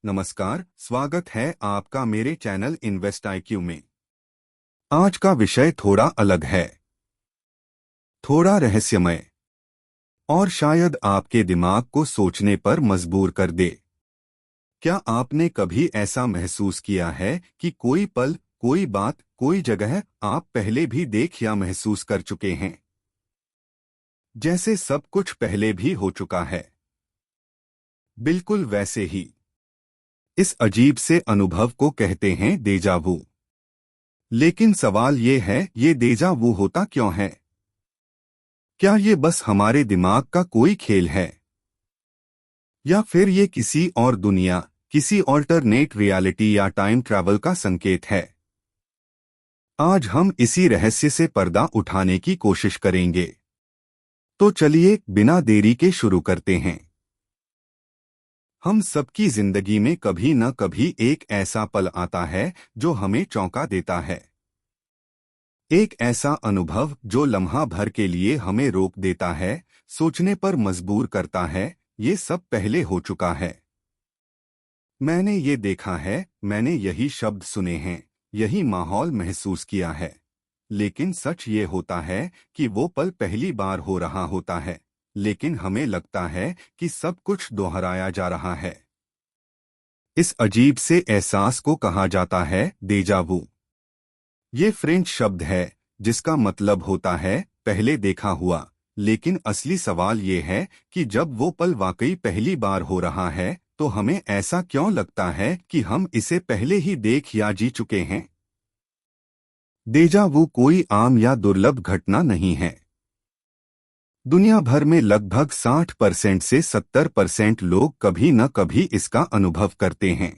नमस्कार, स्वागत है आपका मेरे चैनल इन्वेस्ट IQ में। आज का विषय थोड़ा अलग है, थोड़ा रहस्यमय और शायद आपके दिमाग को सोचने पर मजबूर कर दे। क्या आपने कभी ऐसा महसूस किया है कि कोई पल, कोई बात, कोई जगह आप पहले भी देख या महसूस कर चुके हैं, जैसे सब कुछ पहले भी हो चुका है? बिल्कुल वैसे ही। इस अजीब से अनुभव को कहते हैं डेजा वू। लेकिन सवाल ये है, ये डेजा वू होता क्यों है? क्या ये बस हमारे दिमाग का कोई खेल है, या फिर ये किसी और दुनिया, किसी ऑल्टरनेट रियलिटी या टाइम ट्रैवल का संकेत है? आज हम इसी रहस्य से पर्दा उठाने की कोशिश करेंगे। तो चलिए बिना देरी के शुरू करते हैं। हम सबकी जिंदगी में कभी न कभी एक ऐसा पल आता है जो हमें चौंका देता है। एक ऐसा अनुभव जो लम्हा भर के लिए हमें रोक देता है, सोचने पर मजबूर करता है, ये सब पहले हो चुका है। मैंने ये देखा है, मैंने यही शब्द सुने हैं, यही माहौल महसूस किया है। लेकिन सच ये होता है कि वो पल पहली बार हो रहा होता है, लेकिन हमें लगता है कि सब कुछ दोहराया जा रहा है। इस अजीब से एहसास को कहा जाता है डेजा वू। ये फ्रेंच शब्द है जिसका मतलब होता है पहले देखा हुआ, लेकिन असली सवाल ये है कि जब वो पल वाकई पहली बार हो रहा है तो हमें ऐसा क्यों लगता है कि हम इसे पहले ही देख या जी चुके हैं? डेजा वू कोई आम या दुर्लभ घटना नहीं है। दुनिया भर में लगभग 60% से 70% लोग कभी न कभी इसका अनुभव करते हैं।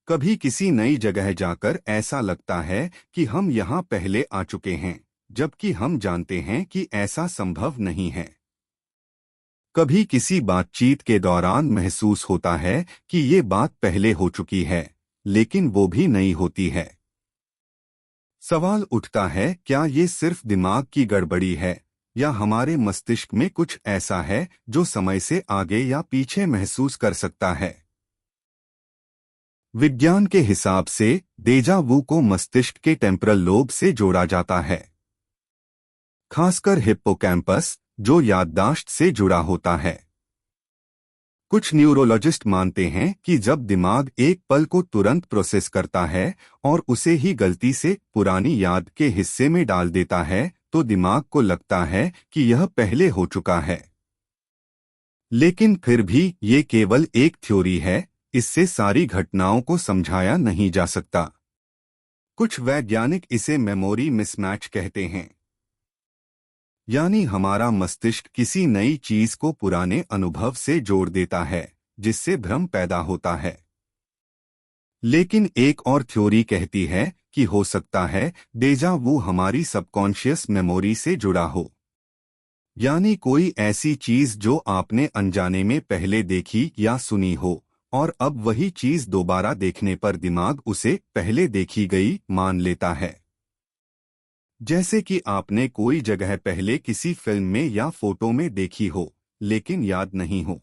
कभी किसी नई जगह जाकर ऐसा लगता है कि हम यहाँ पहले आ चुके हैं, जबकि हम जानते हैं कि ऐसा संभव नहीं है। कभी किसी बातचीत के दौरान महसूस होता है कि ये बात पहले हो चुकी है, लेकिन वो भी नई होती है। सवाल उठता है, क्या ये सिर्फ दिमाग की गड़बड़ी है, या हमारे मस्तिष्क में कुछ ऐसा है जो समय से आगे या पीछे महसूस कर सकता है? विज्ञान के हिसाब से डेजा वू को मस्तिष्क के टेम्परल लोब से जोड़ा जाता है, खासकर हिप्पोकैम्पस, जो याददाश्त से जुड़ा होता है। कुछ न्यूरोलॉजिस्ट मानते हैं कि जब दिमाग एक पल को तुरंत प्रोसेस करता है और उसे ही गलती से पुरानी याद के हिस्से में डाल देता है, तो दिमाग को लगता है कि यह पहले हो चुका है। लेकिन फिर भी ये केवल एक थ्योरी है, इससे सारी घटनाओं को समझाया नहीं जा सकता। कुछ वैज्ञानिक इसे मेमोरी मिसमैच कहते हैं, यानी हमारा मस्तिष्क किसी नई चीज को पुराने अनुभव से जोड़ देता है, जिससे भ्रम पैदा होता है। लेकिन एक और थ्योरी कहती है कि हो सकता है डेजा वू हमारी सबकॉन्शियस मेमोरी से जुड़ा हो, यानी कोई ऐसी चीज जो आपने अनजाने में पहले देखी या सुनी हो, और अब वही चीज दोबारा देखने पर दिमाग उसे पहले देखी गई मान लेता है। जैसे कि आपने कोई जगह पहले किसी फिल्म में या फोटो में देखी हो, लेकिन याद नहीं हो,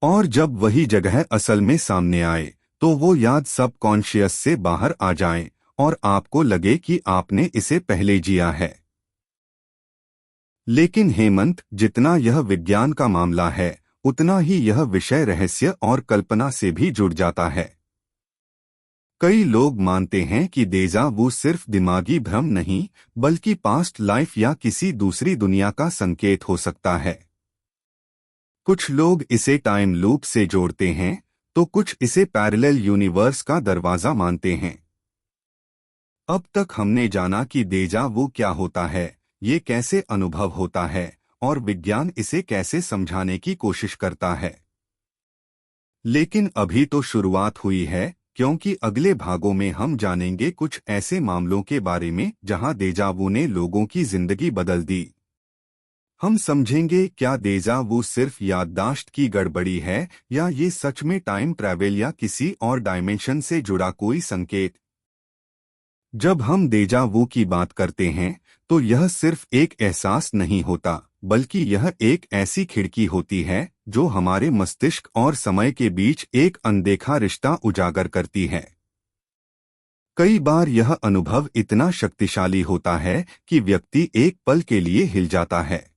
और जब वही जगह असल में सामने आए तो वो याद सबकॉन्शियस से बाहर आ जाए और आपको लगे कि आपने इसे पहले जिया है। लेकिन हेमंत, जितना यह विज्ञान का मामला है, उतना ही यह विषय रहस्य और कल्पना से भी जुड़ जाता है। कई लोग मानते हैं कि डेजा वू सिर्फ दिमागी भ्रम नहीं, बल्कि पास्ट लाइफ या किसी दूसरी दुनिया का संकेत हो सकता है। कुछ लोग इसे टाइम लूप से जोड़ते हैं, तो कुछ इसे पैरेलल यूनिवर्स का दरवाजा मानते हैं। अब तक हमने जाना कि डेजा वू क्या होता है, ये कैसे अनुभव होता है, और विज्ञान इसे कैसे समझाने की कोशिश करता है। लेकिन अभी तो शुरुआत हुई है, क्योंकि अगले भागों में हम जानेंगे कुछ ऐसे मामलों के बारे में जहां डेजा वू ने लोगों की जिंदगी बदल दी। हम समझेंगे क्या डेजा वू सिर्फ याददाश्त की गड़बड़ी है, या ये सच में टाइम ट्रैवल या किसी और डायमेंशन से जुड़ा कोई संकेत। जब हम डेजा वू की बात करते हैं तो यह सिर्फ एक एहसास नहीं होता, बल्कि यह एक ऐसी खिड़की होती है जो हमारे मस्तिष्क और समय के बीच एक अनदेखा रिश्ता उजागर करती है। कई बार यह अनुभव इतना शक्तिशाली होता है कि व्यक्ति एक पल के लिए हिल जाता है।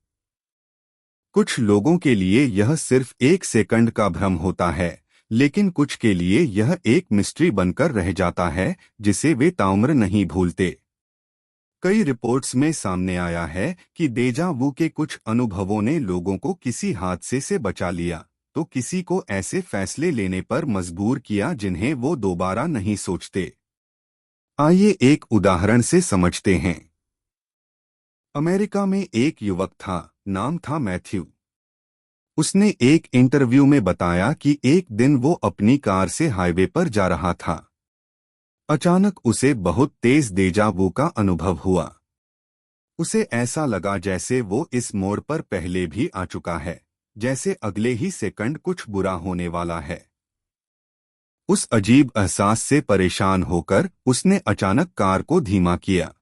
कुछ लोगों के लिए यह सिर्फ एक सेकंड का भ्रम होता है, लेकिन कुछ के लिए यह एक मिस्ट्री बनकर रह जाता है जिसे वे ताउम्र नहीं भूलते। कई रिपोर्ट्स में सामने आया है कि डेजा वू के कुछ अनुभवों ने लोगों को किसी हादसे से बचा लिया, तो किसी को ऐसे फैसले लेने पर मजबूर किया जिन्हें वो दोबारा नहीं सोचते। आइए एक उदाहरण से समझते हैं। अमेरिका में एक युवक था, नाम था मैथ्यू। उसने एक इंटरव्यू में बताया कि एक दिन वो अपनी कार से हाईवे पर जा रहा था। अचानक उसे बहुत तेज डेजा वू का अनुभव हुआ। उसे ऐसा लगा जैसे वो इस मोड़ पर पहले भी आ चुका है, जैसे अगले ही सेकंड कुछ बुरा होने वाला है। उस अजीब एहसास से परेशान होकर उसने अचानक कार को धीमा किया।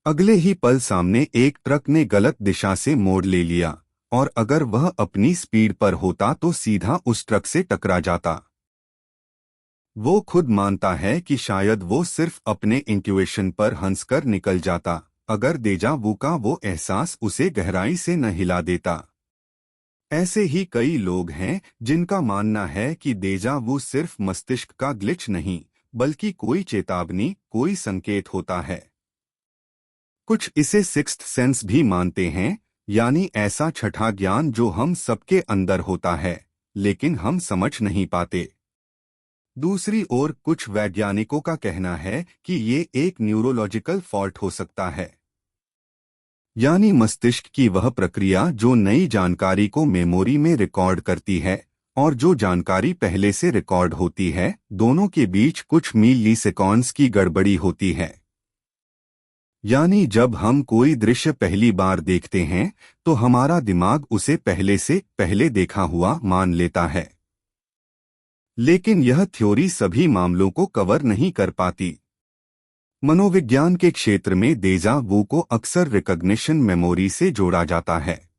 अगले ही पल सामने एक ट्रक ने गलत दिशा से मोड़ ले लिया, और अगर वह अपनी स्पीड पर होता तो सीधा उस ट्रक से टकरा जाता। वो खुद मानता है कि शायद वो सिर्फ अपने इंट्यूएशन पर हंसकर निकल जाता, अगर डेजा वू का वो एहसास उसे गहराई से न हिला देता। ऐसे ही कई लोग हैं जिनका मानना है कि डेजा वू सिर्फ मस्तिष्क का ग्लिच नहीं, बल्कि कोई चेतावनी, कोई संकेत होता है। कुछ इसे सिक्स्थ सेंस भी मानते हैं, यानी ऐसा छठा ज्ञान जो हम सबके अंदर होता है, लेकिन हम समझ नहीं पाते। दूसरी ओर कुछ वैज्ञानिकों का कहना है कि ये एक न्यूरोलॉजिकल फॉल्ट हो सकता है, यानी मस्तिष्क की वह प्रक्रिया जो नई जानकारी को मेमोरी में रिकॉर्ड करती है और जो जानकारी पहले से रिकॉर्ड होती है, दोनों के बीच कुछ मिलीसेकंड्स की गड़बड़ी होती है। यानी जब हम कोई दृश्य पहली बार देखते हैं तो हमारा दिमाग उसे पहले से पहले देखा हुआ मान लेता है, लेकिन यह थ्योरी सभी मामलों को कवर नहीं कर पाती। मनोविज्ञान के क्षेत्र में डेजा वू को अक्सर रिकॉग्निशन मेमोरी से जोड़ा जाता है।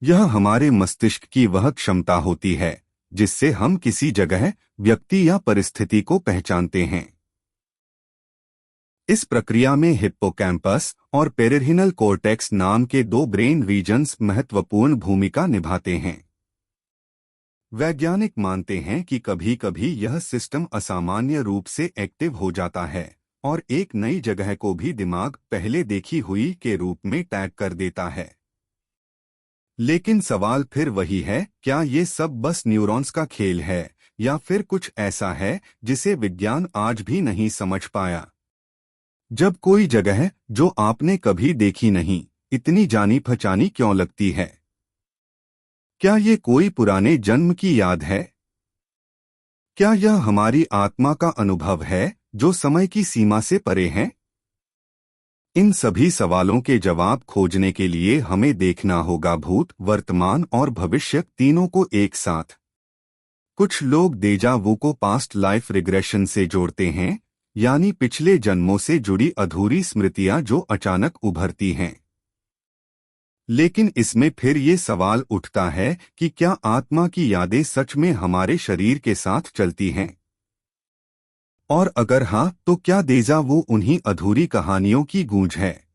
यह हमारे मस्तिष्क की वह क्षमता होती है जिससे हम किसी जगह, व्यक्ति या परिस्थिति को पहचानते हैं। इस प्रक्रिया में हिप्पोकैम्पस और पेरिहिनल कॉर्टेक्स नाम के दो ब्रेन रीजन्स महत्वपूर्ण भूमिका निभाते हैं। वैज्ञानिक मानते हैं कि कभी-कभी यह सिस्टम असामान्य रूप से एक्टिव हो जाता है और एक नई जगह को भी दिमाग पहले देखी हुई के रूप में टैग कर देता है। लेकिन सवाल फिर वही है, क्या ये सब बस न्यूरॉन्स का खेल है या फिर कुछ ऐसा है जिसे विज्ञान आज भी नहीं समझ पाया? जब कोई जगह जो आपने कभी देखी नहीं, इतनी जानी पहचानी क्यों लगती है? क्या ये कोई पुराने जन्म की याद है? क्या यह हमारी आत्मा का अनुभव है जो समय की सीमा से परे है? इन सभी सवालों के जवाब खोजने के लिए हमें देखना होगा भूत, वर्तमान और भविष्य तीनों को एक साथ। कुछ लोग डेजा वू को पास्ट लाइफ रिग्रेशन से जोड़ते हैं, यानी पिछले जन्मों से जुड़ी अधूरी स्मृतियां जो अचानक उभरती हैं। लेकिन इसमें फिर ये सवाल उठता है कि क्या आत्मा की यादें सच में हमारे शरीर के साथ चलती हैं? और अगर हाँ, तो क्या डेजा वू उन्हीं अधूरी कहानियों की गूंज है?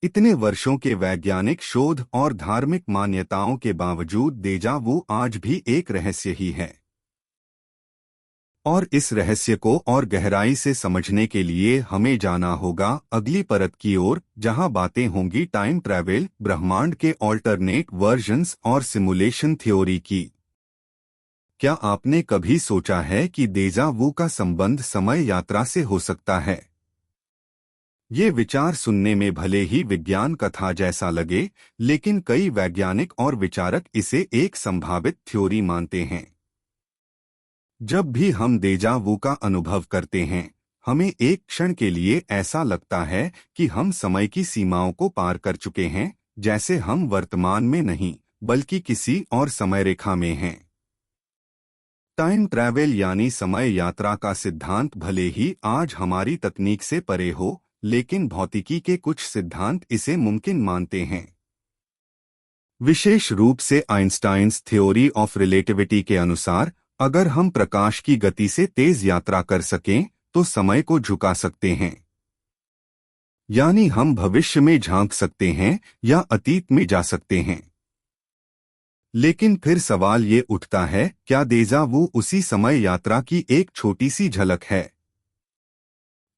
इतने वर्षों के वैज्ञानिक शोध और धार्मिक मान्यताओं के बावजूद डेजा वू आज भी एक रहस्य ही है। और इस रहस्य को और गहराई से समझने के लिए हमें जाना होगा अगली परत की ओर, जहां बातें होंगी टाइम ट्रैवल, ब्रह्मांड के ऑल्टरनेट वर्जन्स और सिमुलेशन थ्योरी की। क्या आपने कभी सोचा है कि डेजा वू का संबंध समय यात्रा से हो सकता है? ये विचार सुनने में भले ही विज्ञान कथा जैसा लगे, लेकिन कई वैज्ञानिक और विचारक इसे एक संभावित थ्योरी मानते हैं। जब भी हम डेजा वू का अनुभव करते हैं, हमें एक क्षण के लिए ऐसा लगता है कि हम समय की सीमाओं को पार कर चुके हैं, जैसे हम वर्तमान में नहीं बल्कि किसी और समय रेखा में हैं। टाइम ट्रैवल यानी समय यात्रा का सिद्धांत भले ही आज हमारी तकनीक से परे हो, लेकिन भौतिकी के कुछ सिद्धांत इसे मुमकिन मानते हैं। विशेष रूप से आइंस्टाइन्स थ्योरी ऑफ रिलेटिविटी के अनुसार अगर हम प्रकाश की गति से तेज यात्रा कर सकें तो समय को झुका सकते हैं, यानी हम भविष्य में झांक सकते हैं या अतीत में जा सकते हैं। लेकिन फिर सवाल ये उठता है, क्या डेजा वू उसी समय यात्रा की एक छोटी सी झलक है?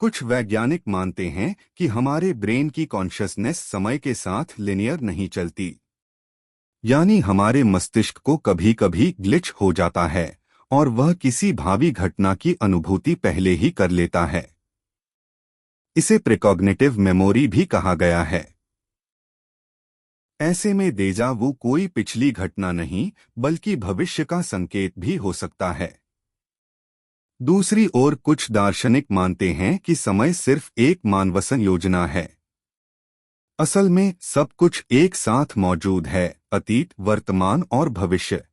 कुछ वैज्ञानिक मानते हैं कि हमारे ब्रेन की कॉन्शसनेस समय के साथ लिनियर नहीं चलती, यानी हमारे मस्तिष्क को कभी कभी ग्लिच हो जाता है और वह किसी भावी घटना की अनुभूति पहले ही कर लेता है। इसे प्रीकॉग्निटिव मेमोरी भी कहा गया है। ऐसे में डेजा वू कोई पिछली घटना नहीं बल्कि भविष्य का संकेत भी हो सकता है। दूसरी ओर कुछ दार्शनिक मानते हैं कि समय सिर्फ एक मानवसन योजना है। असल में सब कुछ एक साथ मौजूद है, अतीत, वर्तमान और भविष्य।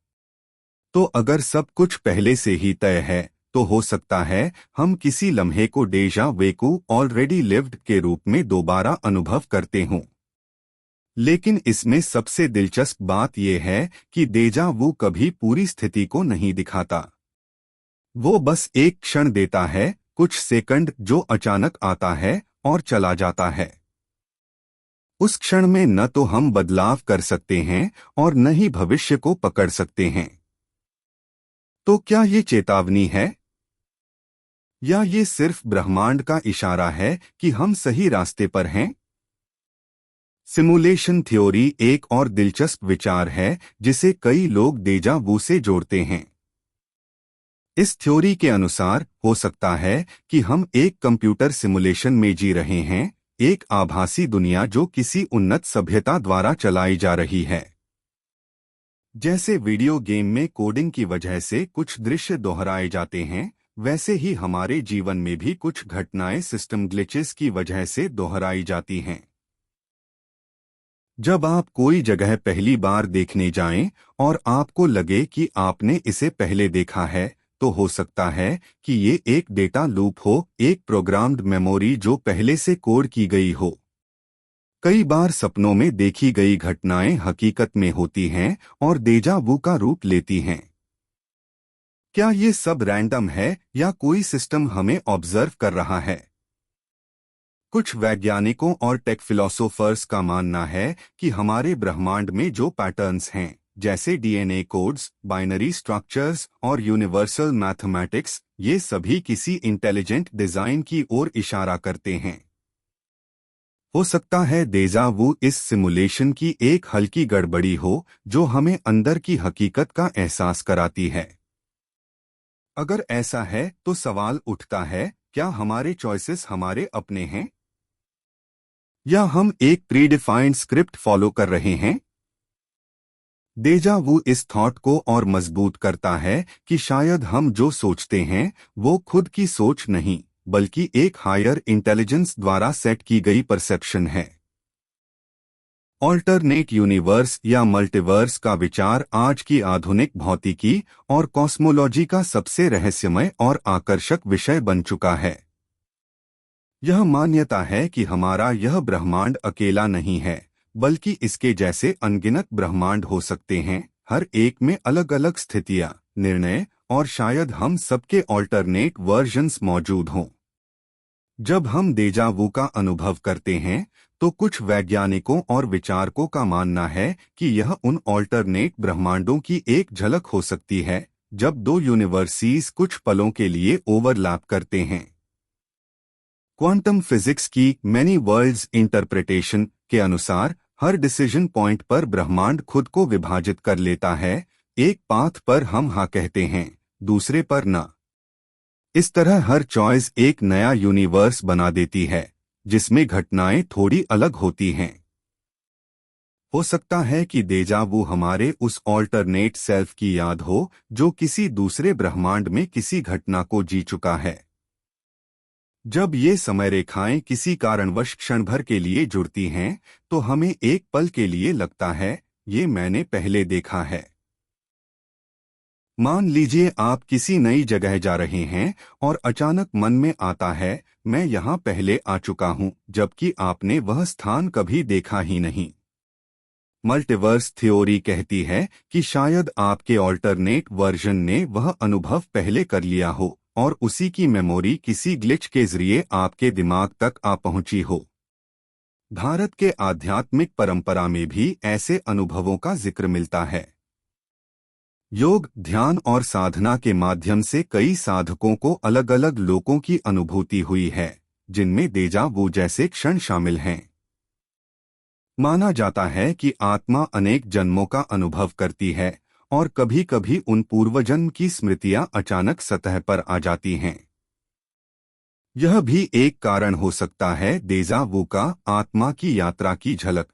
तो अगर सब कुछ पहले से ही तय है तो हो सकता है हम किसी लम्हे को डेजा वेकू ऑलरेडी लिव्ड के रूप में दोबारा अनुभव करते हों। लेकिन इसमें सबसे दिलचस्प बात यह है कि डेजा वू कभी पूरी स्थिति को नहीं दिखाता। वो बस एक क्षण देता है, कुछ सेकंड जो अचानक आता है और चला जाता है। उस क्षण में न तो हम बदलाव कर सकते हैं और न ही भविष्य को पकड़ सकते हैं। तो क्या ये चेतावनी है या ये सिर्फ ब्रह्मांड का इशारा है कि हम सही रास्ते पर हैं? सिमुलेशन थ्योरी एक और दिलचस्प विचार है जिसे कई लोग डेजा वू से जोड़ते हैं। इस थ्योरी के अनुसार हो सकता है कि हम एक कंप्यूटर सिमुलेशन में जी रहे हैं, एक आभासी दुनिया जो किसी उन्नत सभ्यता द्वारा चलाई जा रही है। जैसे वीडियो गेम में कोडिंग की वजह से कुछ दृश्य दोहराए जाते हैं, वैसे ही हमारे जीवन में भी कुछ घटनाएं सिस्टम ग्लिचेस की वजह से दोहराई जाती हैं। जब आप कोई जगह पहली बार देखने जाएं और आपको लगे कि आपने इसे पहले देखा है, तो हो सकता है कि ये एक डेटा लूप हो, एक प्रोग्राम्ड मेमोरी जो पहले से कोड की गई हो। कई बार सपनों में देखी गई घटनाएं हकीकत में होती हैं और डेजा वू का रूप लेती हैं। क्या ये सब रैंडम है या कोई सिस्टम हमें ऑब्जर्व कर रहा है? कुछ वैज्ञानिकों और टेक फिलोसोफर्स का मानना है कि हमारे ब्रह्मांड में जो पैटर्न्स हैं, जैसे डीएनए कोड्स, बाइनरी स्ट्रक्चर्स और यूनिवर्सल मैथमेटिक्स, ये सभी किसी इंटेलिजेंट डिजाइन की ओर इशारा करते हैं। हो सकता है डेजा वू इस सिमुलेशन की एक हल्की गड़बड़ी हो जो हमें अंदर की हकीकत का एहसास कराती है। अगर ऐसा है तो सवाल उठता है, क्या हमारे चॉइसेस हमारे अपने हैं या हम एक प्रीडिफाइंड स्क्रिप्ट फॉलो कर रहे हैं? डेजा वू इस थॉट को और मजबूत करता है कि शायद हम जो सोचते हैं वो खुद की सोच नहीं बल्कि एक हायर इंटेलिजेंस द्वारा सेट की गई परसेप्शन है। ऑल्टरनेट यूनिवर्स या मल्टीवर्स का विचार आज की आधुनिक भौतिकी और कॉस्मोलॉजी का सबसे रहस्यमय और आकर्षक विषय बन चुका है। यह मान्यता है कि हमारा यह ब्रह्मांड अकेला नहीं है, बल्कि इसके जैसे अनगिनत ब्रह्मांड हो सकते हैं, हर एक में अलग अलग स्थितियां, निर्णय और शायद हम सबके ऑल्टरनेट वर्जन्स मौजूद हों। जब हम डेजा वू का अनुभव करते हैं तो कुछ वैज्ञानिकों और विचारकों का मानना है कि यह उन ऑल्टरनेट ब्रह्मांडों की एक झलक हो सकती है जब दो यूनिवर्सिटीज कुछ पलों के लिए ओवरलैप करते हैं। क्वांटम फिजिक्स की मैनी वर्ल्ड्स इंटरप्रिटेशन के अनुसार हर डिसीजन पॉइंट पर ब्रह्मांड खुद को विभाजित कर लेता है, एक पाथ पर हम हाँ कहते हैं, दूसरे पर ना। इस तरह हर चॉइस एक नया यूनिवर्स बना देती है जिसमें घटनाएं थोड़ी अलग होती हैं। हो सकता है कि डेजा वू हमारे उस ऑल्टरनेट सेल्फ की याद हो जो किसी दूसरे ब्रह्मांड में किसी घटना को जी चुका है। जब ये समय रेखाएं किसी कारणवश क्षण भर के लिए जुड़ती हैं तो हमें एक पल के लिए लगता है ये मैंने पहले देखा है। मान लीजिए आप किसी नई जगह जा रहे हैं और अचानक मन में आता है मैं यहाँ पहले आ चुका हूँ, जबकि आपने वह स्थान कभी देखा ही नहीं। मल्टीवर्स थ्योरी कहती है कि शायद आपके ऑल्टरनेट वर्जन ने वह अनुभव पहले कर लिया हो और उसी की मेमोरी किसी ग्लिच के जरिए आपके दिमाग तक आ पहुंची हो। भारत के आध्यात्मिक परंपरा में भी ऐसे अनुभवों का जिक्र मिलता है। योग, ध्यान और साधना के माध्यम से कई साधकों को अलग अलग लोकों की अनुभूति हुई है, जिनमें डेजा वू जैसे क्षण शामिल हैं। माना जाता है कि आत्मा अनेक जन्मों का अनुभव करती है और कभी कभी उन पूर्वजन्म की स्मृतियां अचानक सतह पर आ जाती हैं। यह भी एक कारण हो सकता है डेजा वू का आत्मा की यात्रा की झलक।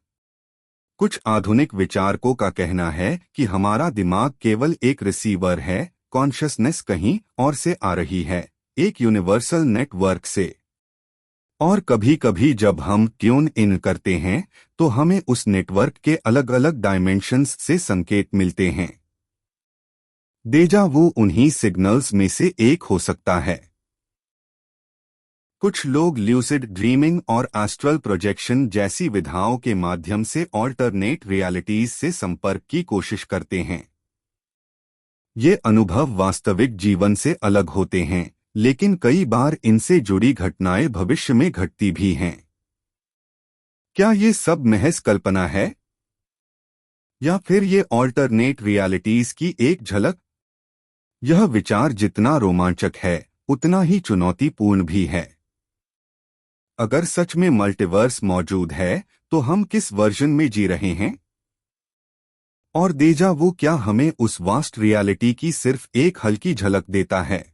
कुछ आधुनिक विचारकों का कहना है कि हमारा दिमाग केवल एक रिसीवर है, कॉन्शसनेस कहीं और से आ रही है, एक यूनिवर्सल नेटवर्क से। और कभी कभी जब हम ट्यून इन करते हैं तो हमें उस नेटवर्क के अलग अलग डायमेंशंस से संकेत मिलते हैं। डेजा वू उन्हीं सिग्नल्स में से एक हो सकता है। कुछ लोग ल्यूसिड ड्रीमिंग और एस्ट्रल प्रोजेक्शन जैसी विधाओं के माध्यम से ऑल्टरनेट रियलिटीज से संपर्क की कोशिश करते हैं। ये अनुभव वास्तविक जीवन से अलग होते हैं, लेकिन कई बार इनसे जुड़ी घटनाएं भविष्य में घटती भी हैं। क्या ये सब महज कल्पना है या फिर ये ऑल्टरनेट रियलिटीज की एक झलक? यह विचार जितना रोमांचक है उतना ही चुनौतीपूर्ण भी है। अगर सच में मल्टीवर्स मौजूद है तो हम किस वर्जन में जी रहे हैं? और डेजा वू क्या हमें उस वास्ट रियलिटी की सिर्फ एक हल्की झलक देता है?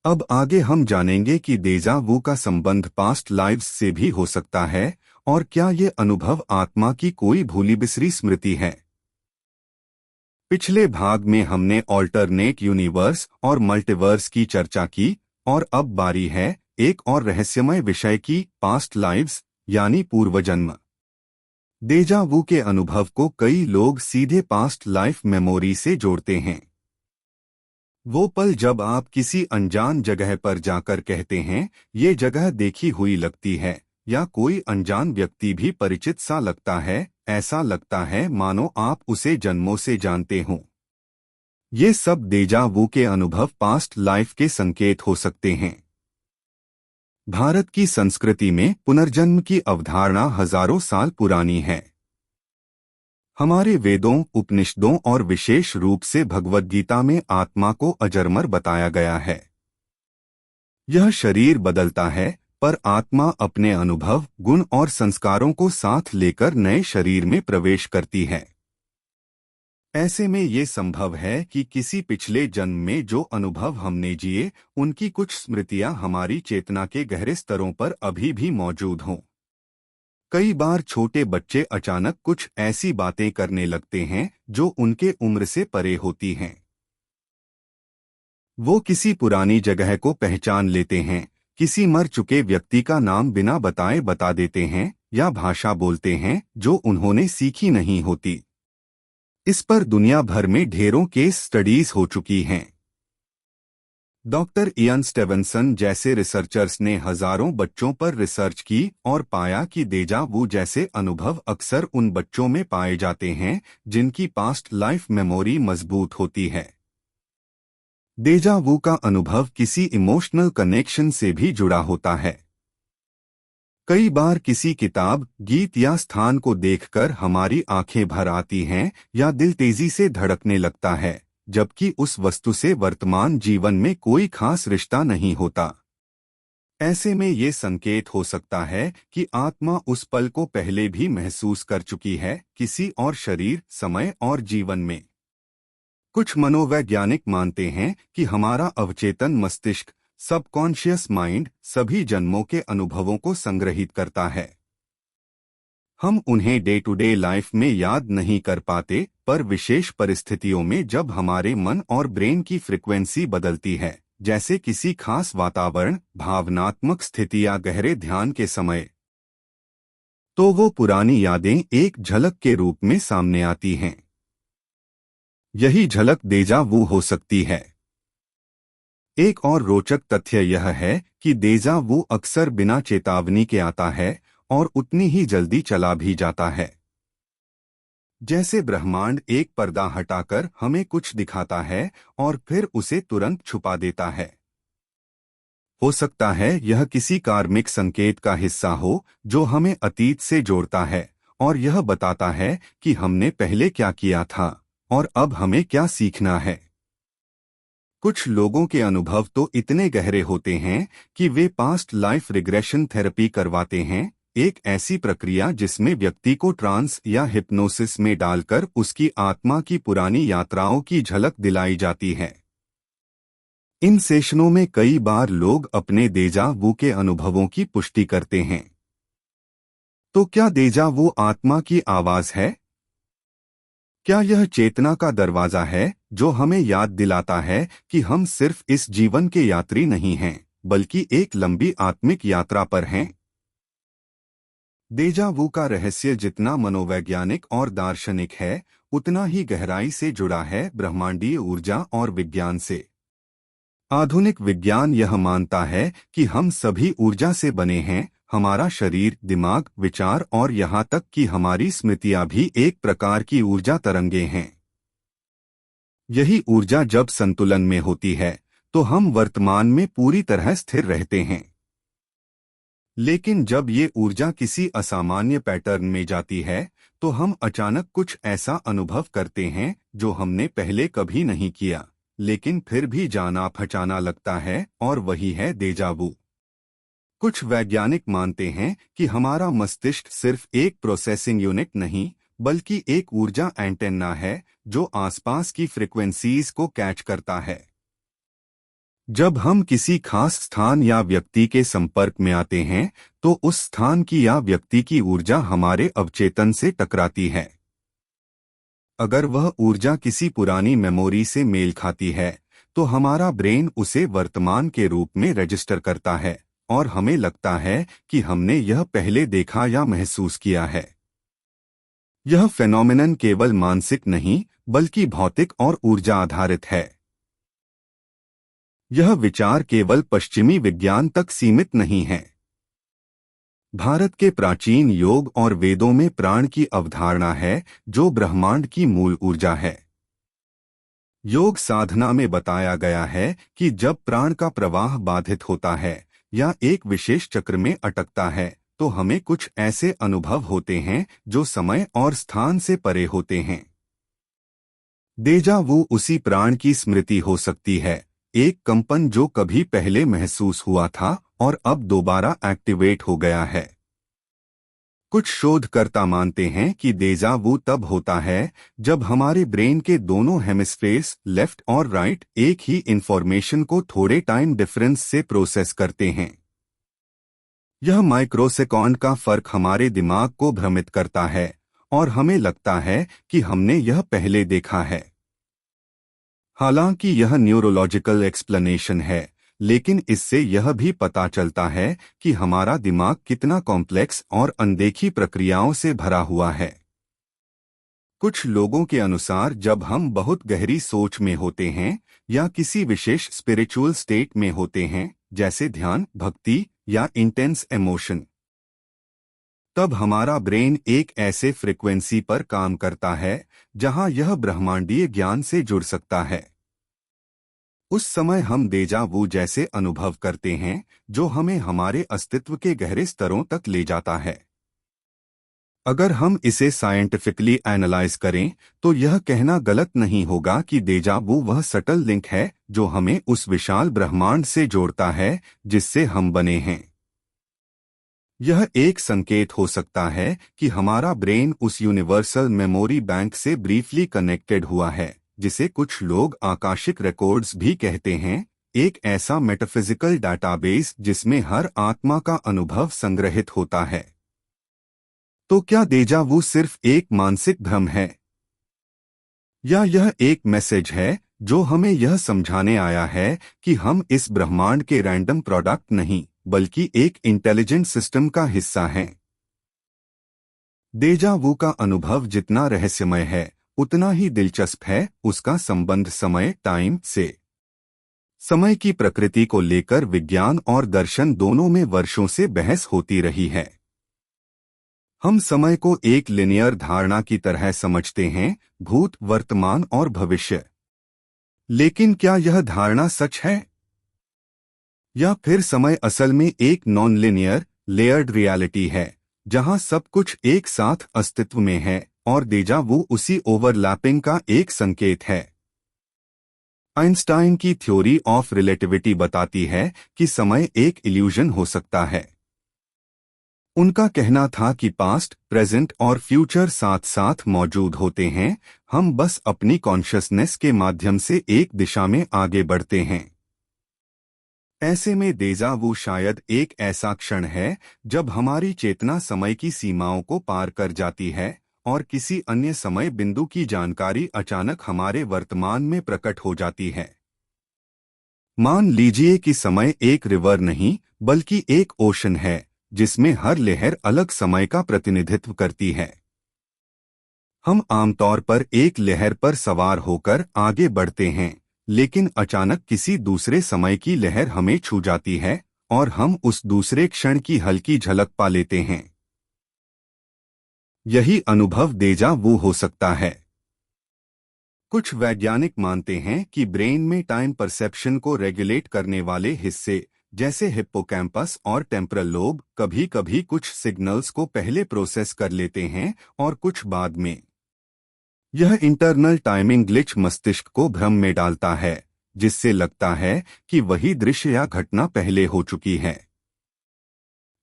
अब आगे हम जानेंगे कि डेजा वू का संबंध पास्ट लाइव्स से भी हो सकता है और क्या ये अनुभव आत्मा की कोई भूली बिसरी स्मृति है। पिछले भाग में हमने ऑल्टरनेट यूनिवर्स और मल्टीवर्स की चर्चा की और अब बारी है एक और रहस्यमय विषय की, पास्ट लाइव्स यानी पूर्वजन्म। डेजा वू के अनुभव को कई लोग सीधे पास्ट लाइफ मेमोरी से जोड़ते हैं। वो पल जब आप किसी अनजान जगह पर जाकर कहते हैं, ये जगह देखी हुई लगती है, या कोई अनजान व्यक्ति भी परिचित सा लगता है, ऐसा लगता है मानो आप उसे जन्मों से जानते हों। ये सब डेजा वू के अनुभव पास्ट लाइफ के संकेत हो सकते हैं। भारत की संस्कृति में पुनर्जन्म की अवधारणा हजारों साल पुरानी है। हमारे वेदों, उपनिषदों और विशेष रूप से भगवद गीता में आत्मा को अजरमर बताया गया है। यह शरीर बदलता है, पर आत्मा अपने अनुभव, गुण और संस्कारों को साथ लेकर नए शरीर में प्रवेश करती है। ऐसे में ये संभव है कि किसी पिछले जन्म में जो अनुभव हमने जिए, उनकी कुछ स्मृतियां हमारी चेतना के गहरे स्तरों पर अभी भी मौजूद हों। कई बार छोटे बच्चे अचानक कुछ ऐसी बातें करने लगते हैं जो उनके उम्र से परे होती हैं। वो किसी पुरानी जगह को पहचान लेते हैं, किसी मर चुके व्यक्ति का नाम बिना बताए बता देते हैं या भाषा बोलते हैं जो उन्होंने सीखी नहीं होती। इस पर दुनिया भर में ढेरों केस स्टडीज हो चुकी हैं। डॉक्टर इयान स्टेवेंसन जैसे रिसर्चर्स ने हजारों बच्चों पर रिसर्च की और पाया कि डेजा वू जैसे अनुभव अक्सर उन बच्चों में पाए जाते हैं जिनकी पास्ट लाइफ मेमोरी मजबूत होती है। डेजा वू का अनुभव किसी इमोशनल कनेक्शन से भी जुड़ा होता है। कई बार किसी किताब, गीत या स्थान को देखकर हमारी आंखें भर आती हैं या दिल तेजी से धड़कने लगता है, जबकि उस वस्तु से वर्तमान जीवन में कोई खास रिश्ता नहीं होता। ऐसे में ये संकेत हो सकता है कि आत्मा उस पल को पहले भी महसूस कर चुकी है, किसी और शरीर, समय और जीवन में। कुछ मनोवैज्ञानिक मानते हैं कि हमारा अवचेतन मस्तिष्क, सबकॉन्शियस माइंड, सभी जन्मों के अनुभवों को संग्रहित करता है। हम उन्हें डे टू डे लाइफ में याद नहीं कर पाते, पर विशेष परिस्थितियों में जब हमारे मन और ब्रेन की फ्रिक्वेंसी बदलती है, जैसे किसी खास वातावरण, भावनात्मक स्थिति या गहरे ध्यान के समय, तो वो पुरानी यादें एक झलक के रूप में सामने आती हैं। यही झलक डेजा वू हो सकती है। एक और रोचक तथ्य यह है कि डेजा वू अक्सर बिना चेतावनी के आता है और उतनी ही जल्दी चला भी जाता है। जैसे ब्रह्मांड एक पर्दा हटाकर हमें कुछ दिखाता है और फिर उसे तुरंत छुपा देता है। हो सकता है यह किसी कार्मिक संकेत का हिस्सा हो जो हमें अतीत से जोड़ता है और यह बताता है कि हमने पहले क्या किया था और अब हमें क्या सीखना है। कुछ लोगों के अनुभव तो इतने गहरे होते हैं कि वे पास्ट लाइफ रिग्रेशन थेरेपी करवाते हैं, एक ऐसी प्रक्रिया जिसमें व्यक्ति को ट्रांस या हिप्नोसिस में डालकर उसकी आत्मा की पुरानी यात्राओं की झलक दिलाई जाती है। इन सेशनों में कई बार लोग अपने देजा वू के अनुभवों की पुष्टि करते हैं। तो क्या देजा वू आत्मा की आवाज है? क्या यह चेतना का दरवाजा है जो हमें याद दिलाता है कि हम सिर्फ इस जीवन के यात्री नहीं हैं, बल्कि एक लंबी आत्मिक यात्रा पर हैं? देजा वू का रहस्य जितना मनोवैज्ञानिक और दार्शनिक है, उतना ही गहराई से जुड़ा है ब्रह्मांडीय ऊर्जा और विज्ञान से। आधुनिक विज्ञान यह मानता है कि हम सभी ऊर्जा से बने हैं, हमारा शरीर, दिमाग, विचार और यहाँ तक कि हमारी स्मृतियाँ भी एक प्रकार की ऊर्जा तरंगे हैं। यही ऊर्जा जब संतुलन में होती है तो हम वर्तमान में पूरी तरह स्थिर रहते हैं। लेकिन जब ये ऊर्जा किसी असामान्य पैटर्न में जाती है तो हम अचानक कुछ ऐसा अनुभव करते हैं जो हमने पहले कभी नहीं किया, लेकिन फिर भी जाना पहचाना लगता है, और वही है देजा वू। कुछ वैज्ञानिक मानते हैं कि हमारा मस्तिष्क सिर्फ एक प्रोसेसिंग यूनिट नहीं, बल्कि एक ऊर्जा एंटेना है जो आसपास की फ्रीक्वेंसीज को कैच करता है। जब हम किसी खास स्थान या व्यक्ति के संपर्क में आते हैं तो उस स्थान की या व्यक्ति की ऊर्जा हमारे अवचेतन से टकराती है। अगर वह ऊर्जा किसी पुरानी मेमोरी से मेल खाती है तो हमारा ब्रेन उसे वर्तमान के रूप में रजिस्टर करता है और हमें लगता है कि हमने यह पहले देखा या महसूस किया है। यह फेनोमेनन केवल मानसिक नहीं, बल्कि भौतिक और ऊर्जा आधारित है। यह विचार केवल पश्चिमी विज्ञान तक सीमित नहीं है। भारत के प्राचीन योग और वेदों में प्राण की अवधारणा है जो ब्रह्मांड की मूल ऊर्जा है। योग साधना में बताया गया है कि जब प्राण का प्रवाह बाधित होता है या एक विशेष चक्र में अटकता है तो हमें कुछ ऐसे अनुभव होते हैं जो समय और स्थान से परे होते हैं। देजा वू उसी प्राण की स्मृति हो सकती है, एक कंपन जो कभी पहले महसूस हुआ था और अब दोबारा एक्टिवेट हो गया है। कुछ शोधकर्ता मानते हैं कि देजा वू तब होता है जब हमारे ब्रेन के दोनों हेमिस्फेयर्स, लेफ्ट और राइट, एक ही इंफॉर्मेशन को थोड़े टाइम डिफरेंस से प्रोसेस करते हैं। यह माइक्रोसेकंड का फर्क हमारे दिमाग को भ्रमित करता है और हमें लगता है कि हमने यह पहले देखा है। हालांकि यह न्यूरोलॉजिकल एक्सप्लेनेशन है, लेकिन इससे यह भी पता चलता है कि हमारा दिमाग कितना कॉम्प्लेक्स और अनदेखी प्रक्रियाओं से भरा हुआ है। कुछ लोगों के अनुसार जब हम बहुत गहरी सोच में होते हैं या किसी विशेष स्पिरिचुअल स्टेट में होते हैं, जैसे ध्यान, भक्ति या इंटेंस इमोशन, तब हमारा ब्रेन एक ऐसे फ्रीक्वेंसी पर काम करता है जहां यह ब्रह्मांडीय ज्ञान से जुड़ सकता है। उस समय हम देजा वू जैसे अनुभव करते हैं जो हमें हमारे अस्तित्व के गहरे स्तरों तक ले जाता है। अगर हम इसे साइंटिफिकली एनालाइज करें तो यह कहना गलत नहीं होगा कि देजा वू वह सटल लिंक है जो हमें उस विशाल ब्रह्मांड से जोड़ता है जिससे हम बने हैं। यह एक संकेत हो सकता है कि हमारा ब्रेन उस यूनिवर्सल मेमोरी बैंक से ब्रीफली कनेक्टेड हुआ है, जिसे कुछ लोग आकाशिक रिकॉर्ड्स भी कहते हैं, एक ऐसा मेटाफिजिकल डाटाबेस जिसमें हर आत्मा का अनुभव संग्रहित होता है। तो क्या देजा वू सिर्फ एक मानसिक भ्रम है, या यह एक मैसेज है जो हमें यह समझाने आया है कि हम इस ब्रह्मांड के रैंडम प्रोडक्ट नहीं, बल्कि एक इंटेलिजेंट सिस्टम का हिस्सा हैं? देजा वू का अनुभव जितना रहस्यमय है उतना ही दिलचस्प है उसका संबंध समय, टाइम से। समय की प्रकृति को लेकर विज्ञान और दर्शन दोनों में वर्षों से बहस होती रही है। हम समय को एक लिनियर धारणा की तरह समझते हैं, भूत, वर्तमान और भविष्य। लेकिन क्या यह धारणा सच है? या फिर समय असल में एक नॉन लिनियर, लेयर्ड रियलिटी है, जहां सब कुछ एक साथ अस्तित्व में है और डेजा वू उसी ओवरलैपिंग का एक संकेत है? आइंस्टाइन की थ्योरी ऑफ रिलेटिविटी बताती है कि समय एक इल्यूजन हो सकता है। उनका कहना था कि पास्ट, प्रेजेंट और फ्यूचर साथ साथ मौजूद होते हैं, हम बस अपनी कॉन्शियसनेस के माध्यम से एक दिशा में आगे बढ़ते हैं। ऐसे में डेजा वू शायद एक ऐसा क्षण है जब हमारी चेतना समय की सीमाओं को पार कर जाती है और किसी अन्य समय बिंदु की जानकारी अचानक हमारे वर्तमान में प्रकट हो जाती है। मान लीजिए कि समय एक रिवर नहीं बल्कि एक ओशन है, जिसमें हर लहर अलग समय का प्रतिनिधित्व करती है। हम आमतौर पर एक लहर पर सवार होकर आगे बढ़ते हैं, लेकिन अचानक किसी दूसरे समय की लहर हमें छू जाती है और हम उस दूसरे क्षण की हल्की झलक पा लेते हैं। यही अनुभव डेजा वू हो सकता है। कुछ वैज्ञानिक मानते हैं कि ब्रेन में टाइम परसेप्शन को रेगुलेट करने वाले हिस्से, जैसे हिप्पोकैम्पस और टेम्परल लोब, कभी-कभी कुछ सिग्नल्स को पहले प्रोसेस कर लेते हैं और कुछ बाद में। यह इंटरनल टाइमिंग ग्लिच मस्तिष्क को भ्रम में डालता है, जिससे लगता है कि वही दृश्य या घटना पहले हो चुकी है।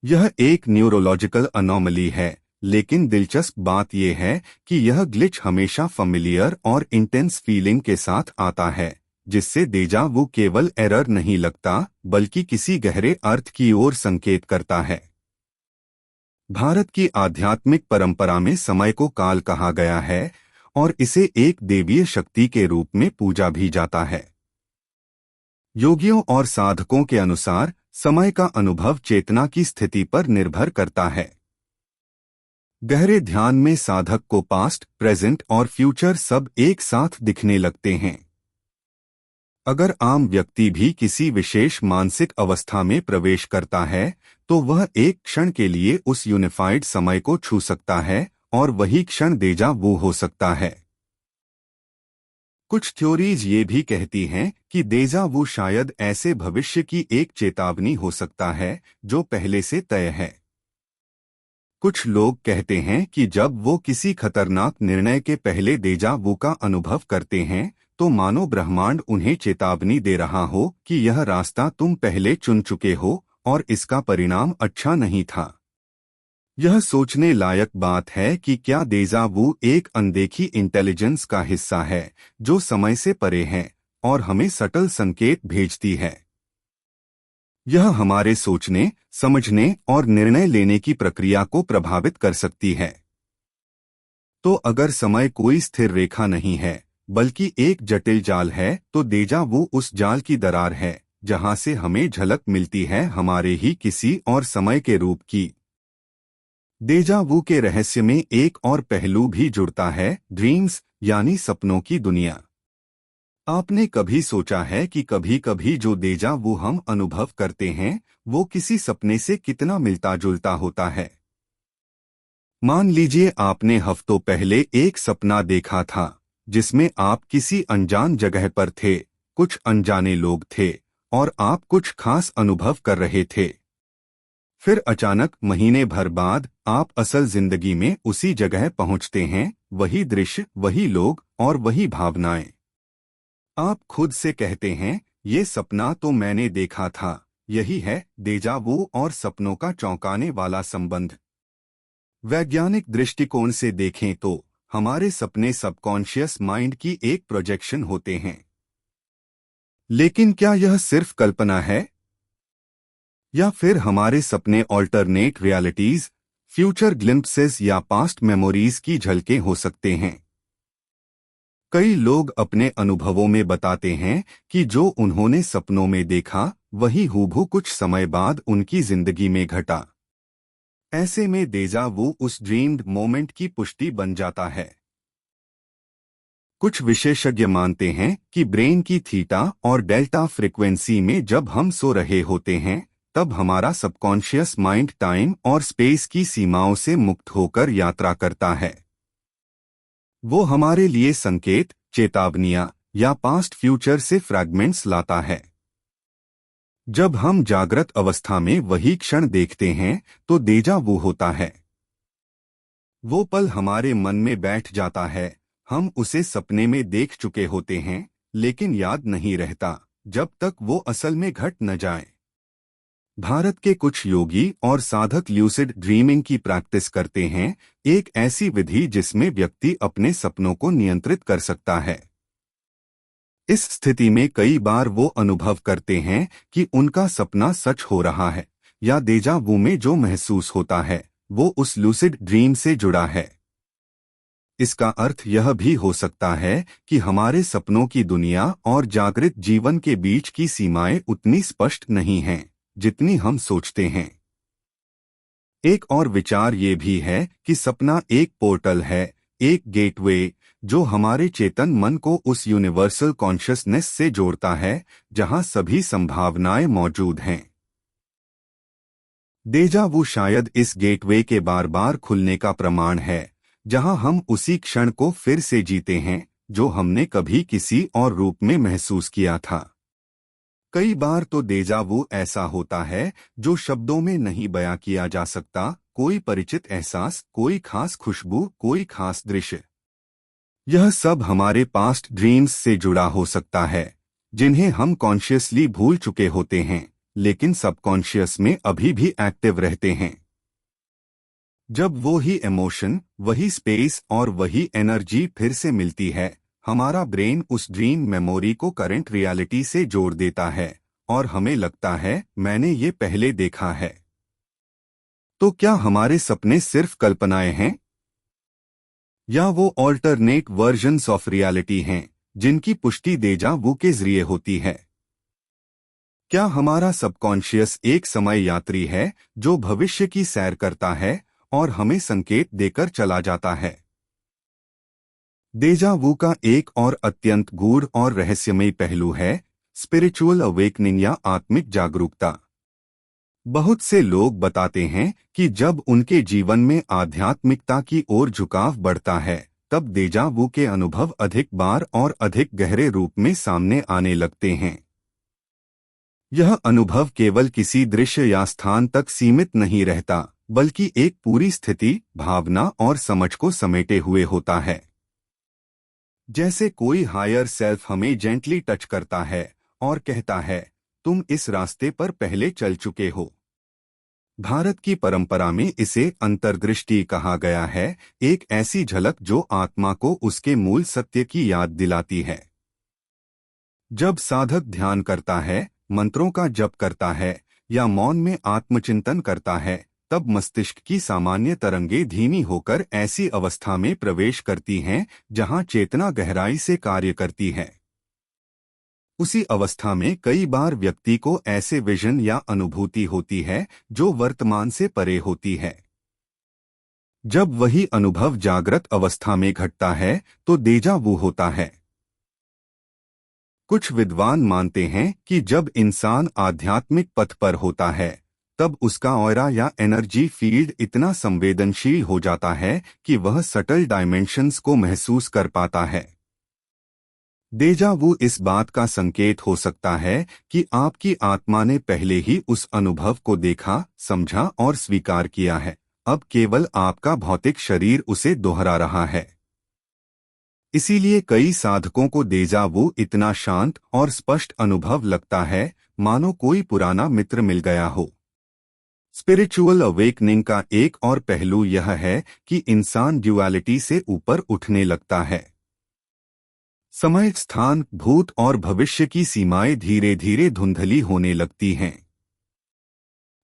यह एक न्यूरोलॉजिकल अनोमली है, लेकिन दिलचस्प बात यह है कि यह ग्लिच हमेशा फैमिलियर और इंटेंस फीलिंग के साथ आता है, जिससे डेजा वू केवल एरर नहीं लगता बल्कि किसी गहरे अर्थ की ओर संकेत करता है। भारत की आध्यात्मिक परंपरा में समय को काल कहा गया है और इसे एक देवीय शक्ति के रूप में पूजा भी जाता है। योगियों और साधकों के अनुसार समय का अनुभव चेतना की स्थिति पर निर्भर करता है। गहरे ध्यान में साधक को पास्ट, प्रेजेंट और फ्यूचर सब एक साथ दिखने लगते हैं। अगर आम व्यक्ति भी किसी विशेष मानसिक अवस्था में प्रवेश करता है, तो वह एक क्षण के लिए उस यूनिफाइड समय को छू सकता है और वही क्षण डेजा वू हो सकता है। कुछ थ्योरीज ये भी कहती हैं कि डेजा वू शायद ऐसे भविष्य की एक चेतावनी हो सकता है जो पहले से तय है। कुछ लोग कहते हैं कि जब वो किसी खतरनाक निर्णय के पहले डेजा वू का अनुभव करते हैं, तो मानो ब्रह्मांड उन्हें चेतावनी दे रहा हो कि यह रास्ता तुम पहले चुन चुके हो और इसका परिणाम अच्छा नहीं था। यह सोचने लायक बात है कि क्या डेजा वू एक अनदेखी इंटेलिजेंस का हिस्सा है जो समय से परे है और हमें सटल संकेत भेजती है। यह हमारे सोचने, समझने और निर्णय लेने की प्रक्रिया को प्रभावित कर सकती है। तो अगर समय कोई स्थिर रेखा नहीं है बल्कि एक जटिल जाल है, तो डेजा वू उस जाल की दरार है जहां से हमें झलक मिलती है हमारे ही किसी और समय के रूप की। डेजा वू के रहस्य में एक और पहलू भी जुड़ता है, ड्रीम्स यानी सपनों की दुनिया। आपने कभी सोचा है कि कभी-कभी जो डेजा वू हम अनुभव करते हैं, वो किसी सपने से कितना मिलता जुलता होता है? मान लीजिए आपने हफ्तों पहले एक सपना देखा था जिसमें आप किसी अनजान जगह पर थे, कुछ अनजाने लोग थे और आप कुछ खास अनुभव कर रहे थे। फिर अचानक महीने भर बाद आप असल जिंदगी में उसी जगह पहुंचते हैं, वही दृश्य, वही लोग और वही भावनाएं। आप खुद से कहते हैं, ये सपना तो मैंने देखा था। यही है डेजा वू और सपनों का चौंकाने वाला संबंध। वैज्ञानिक दृष्टिकोण से देखें तो हमारे सपने सबकॉन्शियस माइंड की एक प्रोजेक्शन होते हैं। लेकिन क्या यह सिर्फ कल्पना है? या फिर हमारे सपने ऑल्टरनेट रियलिटीज, फ्यूचर ग्लिम्पसेस या पास्ट मेमोरीज की झलकें हो सकते हैं? कई लोग अपने अनुभवों में बताते हैं कि जो उन्होंने सपनों में देखा, वही हूबहू कुछ समय बाद उनकी जिंदगी में घटा। ऐसे में डेजा वू उस ड्रीम्ड मोमेंट की पुष्टि बन जाता है। कुछ विशेषज्ञ मानते हैं कि ब्रेन की थीटा और डेल्टा फ्रीक्वेंसी में जब हम सो रहे होते हैं, तब हमारा सबकॉन्शियस माइंड टाइम और स्पेस की सीमाओं से मुक्त होकर यात्रा करता है। वो हमारे लिए संकेत, चेतावनियां या पास्ट फ्यूचर से फ्रैगमेंट्स लाता है। जब हम जागृत अवस्था में वही क्षण देखते हैं तो डेजा वू होता है। वो पल हमारे मन में बैठ जाता है, हम उसे सपने में देख चुके होते हैं लेकिन याद नहीं रहता जब तक वो असल में घट न जाए। भारत के कुछ योगी और साधक ल्यूसिड ड्रीमिंग की प्रैक्टिस करते हैं, एक ऐसी विधि जिसमें व्यक्ति अपने सपनों को नियंत्रित कर सकता है। इस स्थिति में कई बार वो अनुभव करते हैं कि उनका सपना सच हो रहा है या डेजा वू में जो महसूस होता है वो उस लूसिड ड्रीम से जुड़ा है। इसका अर्थ यह भी हो सकता है कि हमारे सपनों की दुनिया और जागृत जीवन के बीच की सीमाएं उतनी स्पष्ट नहीं हैं जितनी हम सोचते हैं। एक और विचार ये भी है कि सपना एक पोर्टल है, एक गेटवे, जो हमारे चेतन मन को उस यूनिवर्सल कॉन्शियसनेस से जोड़ता है जहां सभी संभावनाएं मौजूद हैं। डेजा वू शायद इस गेटवे के बार बार खुलने का प्रमाण है, जहां हम उसी क्षण को फिर से जीते हैं जो हमने कभी किसी और रूप में महसूस किया था। कई बार तो डेजा वू ऐसा होता है जो शब्दों में नहीं बयां किया जा सकता, कोई परिचित एहसास, कोई खास खुशबू, कोई खास दृश्य। यह सब हमारे पास्ट ड्रीम्स से जुड़ा हो सकता है जिन्हें हम कॉन्शियसली भूल चुके होते हैं लेकिन सबकॉन्शियस में अभी भी एक्टिव रहते हैं। जब वो ही इमोशन, वही स्पेस और वही एनर्जी फिर से मिलती है, हमारा ब्रेन उस ड्रीम मेमोरी को करंट रियलिटी से जोड़ देता है और हमें लगता है मैंने ये पहले देखा है। तो क्या हमारे सपने सिर्फ कल्पनाएं हैं या वो ऑल्टरनेट वर्जन्स ऑफ रियलिटी हैं जिनकी पुष्टि डेजा वू के जरिए होती है? क्या हमारा सबकॉन्शियस एक समय यात्री है जो भविष्य की सैर करता है और हमें संकेत देकर चला जाता है? डेजा वू का एक और अत्यंत गूढ़ और रहस्यमयी पहलू है स्पिरिचुअल अवेकनिंग या आत्मिक जागरूकता। बहुत से लोग बताते हैं कि जब उनके जीवन में आध्यात्मिकता की ओर झुकाव बढ़ता है तब डेजा वू के अनुभव अधिक बार और अधिक गहरे रूप में सामने आने लगते हैं। यह अनुभव केवल किसी दृश्य या स्थान तक सीमित नहीं रहता बल्कि एक पूरी स्थिति, भावना और समझ को समेटे हुए होता है। जैसे कोई हायर सेल्फ हमें जेंटली टच करता है और कहता है तुम इस रास्ते पर पहले चल चुके हो। भारत की परंपरा में इसे अंतर्दृष्टि कहा गया है, एक ऐसी झलक जो आत्मा को उसके मूल सत्य की याद दिलाती है। जब साधक ध्यान करता है, मंत्रों का जप करता है या मौन में आत्मचिंतन करता है, तब मस्तिष्क की सामान्य तरंगें धीमी होकर ऐसी अवस्था में प्रवेश करती हैं जहां चेतना गहराई से कार्य करती है। उसी अवस्था में कई बार व्यक्ति को ऐसे विजन या अनुभूति होती है जो वर्तमान से परे होती है। जब वही अनुभव जागृत अवस्था में घटता है तो डेजा वू होता है। कुछ विद्वान मानते हैं कि जब इंसान आध्यात्मिक पथ पर होता है तब उसका ऑरा या एनर्जी फील्ड इतना संवेदनशील हो जाता है कि वह सटल डायमेंशंस को महसूस कर पाता है। डेजा वू इस बात का संकेत हो सकता है कि आपकी आत्मा ने पहले ही उस अनुभव को देखा, समझा और स्वीकार किया है, अब केवल आपका भौतिक शरीर उसे दोहरा रहा है। इसीलिए कई साधकों को डेजा वू इतना शांत और स्पष्ट अनुभव लगता है मानो कोई पुराना मित्र मिल गया हो। स्पिरिचुअल अवेकनिंग का एक और पहलू यह है कि इंसान ड्युअलिटी से ऊपर उठने लगता है। समय, स्थान, भूत और भविष्य की सीमाएं धीरे धीरे धुंधली होने लगती हैं।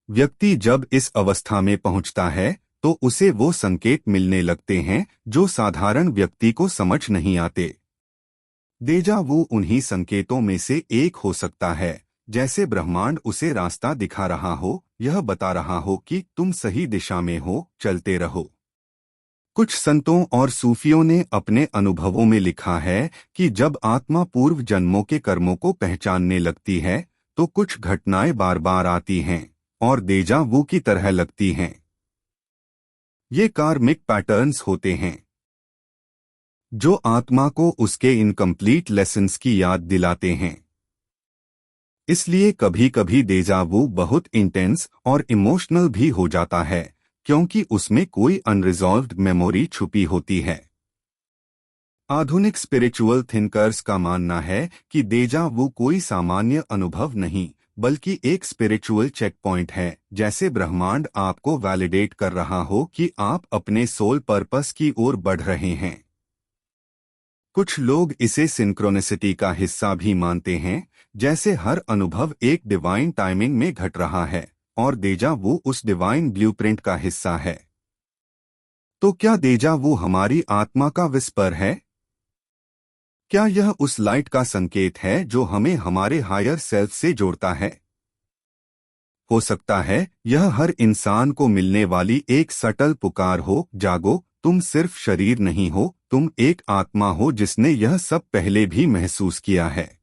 व्यक्ति जब इस अवस्था में पहुंचता है तो उसे वो संकेत मिलने लगते हैं जो साधारण व्यक्ति को समझ नहीं आते। डेजा वू उन्हीं संकेतों में से एक हो सकता है, जैसे ब्रह्मांड उसे रास्ता दिखा रहा हो, यह बता रहा हो कि तुम सही दिशा में हो, चलते रहो। कुछ संतों और सूफियों ने अपने अनुभवों में लिखा है कि जब आत्मा पूर्व जन्मों के कर्मों को पहचानने लगती है तो कुछ घटनाएं बार बार आती हैं, और डेजा वू की तरह लगती हैं। ये कार्मिक पैटर्न्स होते हैं जो आत्मा को उसके इनकम्प्लीट लेसन्स की याद दिलाते हैं। इसलिए कभी कभी डेजा वू बहुत इंटेंस और इमोशनल भी हो जाता है, क्योंकि उसमें कोई अनरिजॉल्व्ड मेमोरी छुपी होती है। आधुनिक स्पिरिचुअल थिंकर्स का मानना है कि डेजा वू कोई सामान्य अनुभव नहीं, बल्कि एक स्पिरिचुअल चेक पॉइंट है, जैसे ब्रह्मांड आपको वैलिडेट कर रहा हो कि आप अपने सोल पर्पस की ओर बढ़ रहे हैं। कुछ लोग इसे सिंक्रोनिसिटी का हिस्सा भी मानते हैं, जैसे हर अनुभव एक डिवाइन टाइमिंग में घट रहा है और डेजा वू उस डिवाइन ब्लूप्रिंट का हिस्सा है। तो क्या डेजा वू हमारी आत्मा का विस्पर है? क्या यह उस लाइट का संकेत है जो हमें हमारे हायर सेल्फ से जोड़ता है? हो सकता है यह हर इंसान को मिलने वाली एक सटल पुकार हो, जागो, तुम सिर्फ शरीर नहीं हो, तुम एक आत्मा हो जिसने यह सब पहले भी महसूस किया है।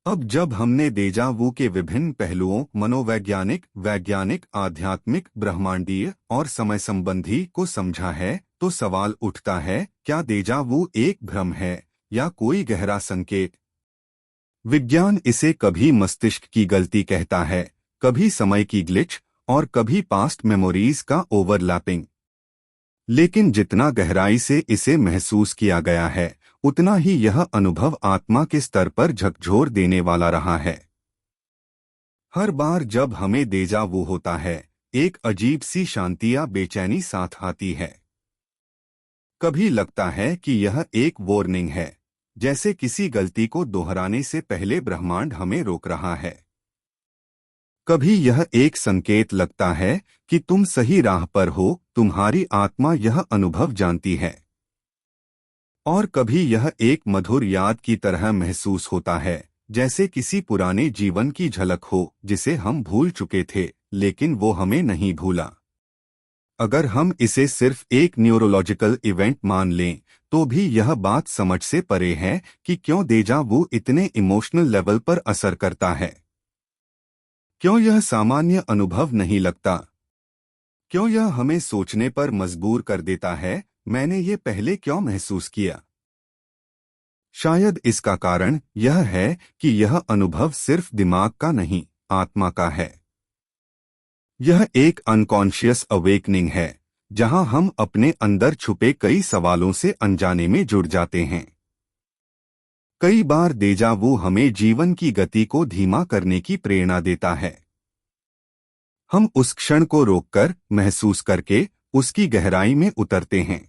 अब जब हमने डेजा वू के विभिन्न पहलुओं मनोवैज्ञानिक, वैज्ञानिक, आध्यात्मिक, ब्रह्मांडीय और समय संबंधी को समझा है, तो सवाल उठता है, क्या डेजा वू एक भ्रम है या कोई गहरा संकेत? विज्ञान इसे कभी मस्तिष्क की गलती कहता है, कभी समय की ग्लिच और कभी पास्ट मेमोरीज का ओवरलैपिंग। लेकिन जितना गहराई से इसे महसूस किया गया है, उतना ही यह अनुभव आत्मा के स्तर पर झकझोर देने वाला रहा है। हर बार जब हमें डेजा वू होता है, एक अजीब सी शांति या बेचैनी साथ आती है। कभी लगता है कि यह एक वार्निंग है, जैसे किसी गलती को दोहराने से पहले ब्रह्मांड हमें रोक रहा है। कभी यह एक संकेत लगता है कि तुम सही राह पर हो, तुम्हारी आत्मा यह अनुभव जानती है। और कभी यह एक मधुर याद की तरह महसूस होता है, जैसे किसी पुराने जीवन की झलक हो जिसे हम भूल चुके थे, लेकिन वो हमें नहीं भूला। अगर हम इसे सिर्फ एक न्यूरोलॉजिकल इवेंट मान लें, तो भी यह बात समझ से परे है कि क्यों डेजा वू इतने इमोशनल लेवल पर असर करता है। क्यों यह सामान्य अनुभव नहीं लगता? क्यों यह हमें सोचने पर मजबूर कर देता है, मैंने ये पहले क्यों महसूस किया? शायद इसका कारण यह है कि यह अनुभव सिर्फ दिमाग का नहीं, आत्मा का है। यह एक अनकॉन्शियस अवेकनिंग है, जहां हम अपने अंदर छुपे कई सवालों से अनजाने में जुड़ जाते हैं। कई बार डेजा वू हमें जीवन की गति को धीमा करने की प्रेरणा देता है। हम उस क्षण को रोककर, महसूस करके, उसकी गहराई में उतरते हैं।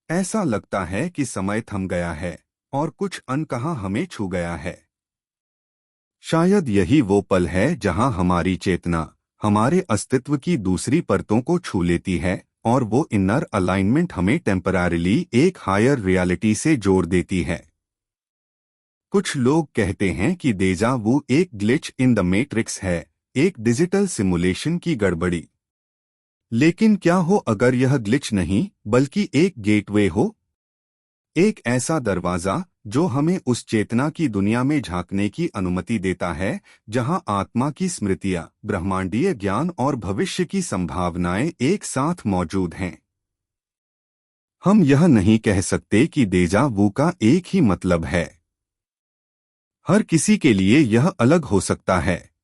ऐसा लगता है कि समय थम गया है और कुछ अनकहा हमें छू गया है। शायद यही वो पल है जहां हमारी चेतना हमारे अस्तित्व की दूसरी परतों को छू लेती है और वो इनर अलाइनमेंट हमें टेम्पररीली एक हायर रियलिटी से जोड़ देती है। कुछ लोग कहते हैं कि डेजा वू एक ग्लिच इन द मैट्रिक्स है, एक डिजिटल सिमुलेशन की गड़बड़ी। लेकिन क्या हो अगर यह ग्लिच नहीं, बल्कि एक गेटवे हो? एक ऐसा दरवाजा जो हमें उस चेतना की दुनिया में झांकने की अनुमति देता है, जहां आत्मा की स्मृतियां, ब्रह्मांडीय ज्ञान और भविष्य की संभावनाएं एक साथ मौजूद हैं। हम यह नहीं कह सकते कि डेजा वू का एक ही मतलब है। हर किसी के लिए यह अलग हो सकता है।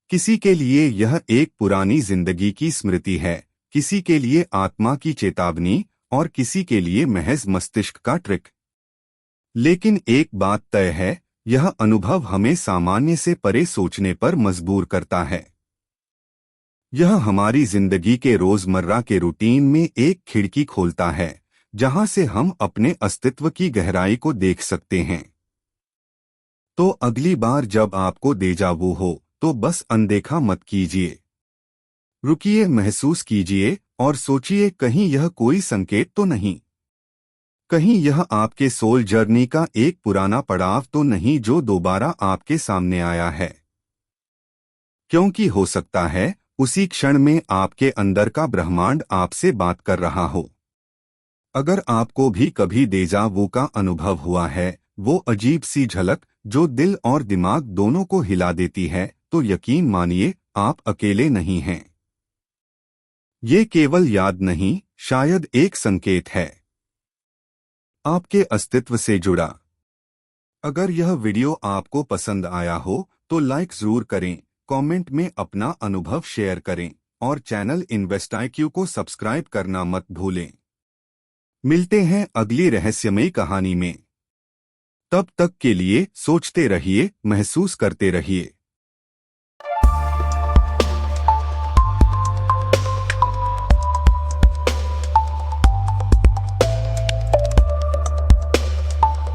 किसी के लिए यह एक पुरानी जिंदगी की स्मृति है, किसी के लिए आत्मा की चेतावनी और किसी के लिए महज मस्तिष्क का ट्रिक। लेकिन एक बात तय है, यह अनुभव हमें सामान्य से परे सोचने पर मजबूर करता है। यह हमारी जिंदगी के रोजमर्रा के रूटीन में एक खिड़की खोलता है, जहां से हम अपने अस्तित्व की गहराई को देख सकते हैं। तो अगली बार जब आपको डेजा वू हो, तो बस अनदेखा मत कीजिए। रुकिए, महसूस कीजिए और सोचिए, कहीं यह कोई संकेत तो नहीं? कहीं यह आपके सोल जर्नी का एक पुराना पड़ाव तो नहीं जो दोबारा आपके सामने आया है? क्योंकि हो सकता है उसी क्षण में आपके अंदर का ब्रह्मांड आपसे बात कर रहा हो। अगर आपको भी कभी डेजा वू का अनुभव हुआ है, वो अजीब सी झलक जो दिल और दिमाग दोनों को हिला देती है, तो यकीन मानिए आप अकेले नहीं हैं। ये केवल याद नहीं, शायद एक संकेत है आपके अस्तित्व से जुड़ा। अगर यह वीडियो आपको पसंद आया हो तो लाइक जरूर करें, कमेंट में अपना अनुभव शेयर करें और चैनल इन्वेस्टआईक्यू को सब्सक्राइब करना मत भूलें। मिलते हैं अगली रहस्यमयी कहानी में। तब तक के लिए सोचते रहिए, महसूस करते रहिए।